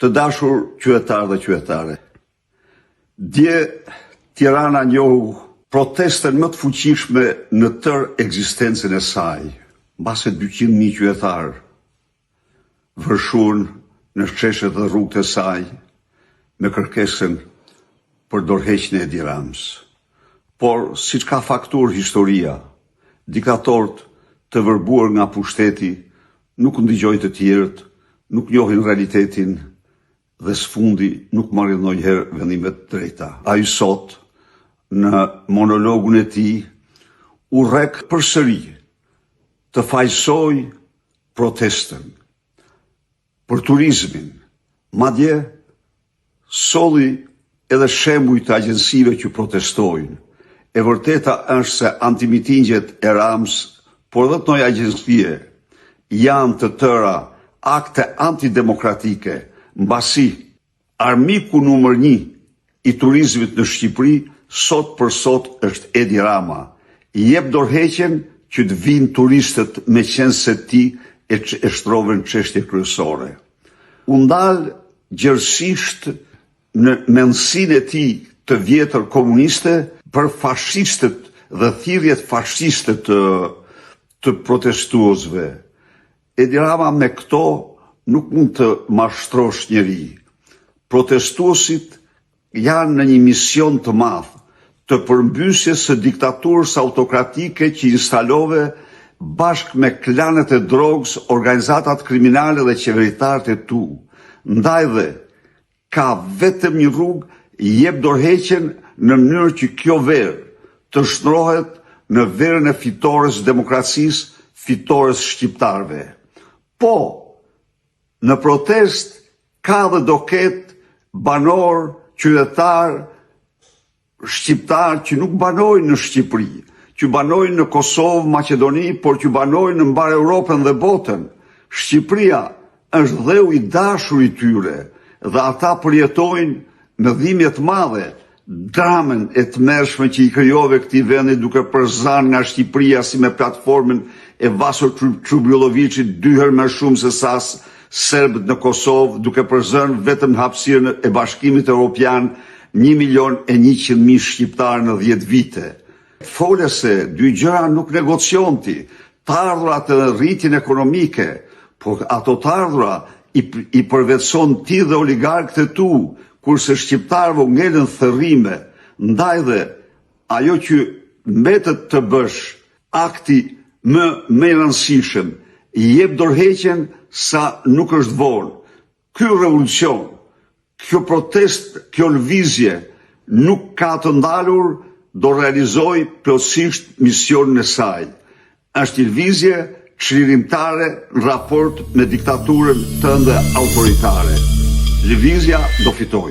Të dashur qytetarë dhe qytetare, dje Tirana njohu protestën më të fuqishme në tërë ekzistencën e saj, mbase 200.000 qytetarë vërshun në sheshet dhe rrugët e saj me kërkesën për dorëheqjen e Edi Ramës. Por, siç ka faktuar historia, diktatorët të vërbuar nga pushteti nuk ndigjojnë të tjerët, nuk njohin realitetin dhe sfundi nuk marrin ndonjëherë vendimet drejta. Ai sot, në monologun e tij, u rrek përsëri të fajsoj protestën për turizmin, madje solli edhe shembuj të agjensive që protestojnë. E vërteta është se antimitingjet e Ramës, por edhe të ndonjë agjencie, janë të tëra akte antidemokratike, mbasi armiku numër 1 i turizmit në Shqipëri sot për sot është Edi Rama. I jep dorëheqjen që të vinë turistët me qenë se ti e shtroven çështje kryesore. U ndal gjerësisht në mendsinë e tij të vjetër komuniste për fashistët dhe thirrjet fashiste të protestuesve. Edi Rama me këto nuk mund të mashtrosh njeri. Protestuesit janë në një mision të madh të përmbysjes së diktaturës autokratike që instalove bashkë me klanet e drogës, organizatat kriminale dhe qeveritarët e tu. Ndaj dhe ka vetëm një rrugë, jep dorëheqjen në mënyrë që kjo verë të shndrohet në verën e fitores demokracisë, fitores shqiptarëve. Po, në protest ka dhe do ketë banor, qytetar, shqiptar që nuk banojnë në Shqipëri, që banojnë në Kosovë, Maqedoni, por që banojnë në mbar Europën dhe botën. Shqipëria është dheu i dashur i tyre dhe ata përjetojnë në dhimbje të madhe dramën e tmerrshme që i krijove këtij vendi duke përzarë nga Shqipëria si me platformën e Vasor Trubillovicit 2 herë më shumë se sa serbët në Kosovë, duke përzarë vetëm hapësirën e Bashkimit Evropian 1.100.000 shqiptarë në 10 vite. Fole se dy gjëra nuk negocion ti, të ardhurat e rritjen ekonomike, por ato të ardhura i përvetëson ti dhe oligarkët e tu, kurse shqiptarëve u ngelen thërrime. Ndaj dhe ajo që mbetet të bësh akti më i rëndësishëm, i jep dorëheqjen sa nuk është vonë. Ky revolucion, kjo protest, kjo lëvizje nuk ka të ndalur, do realizoj plotësisht misionin e saj. Është një lëvizje çlirimtare në raport me diktaturën tënde autoritare. Lëvizja do fitojë.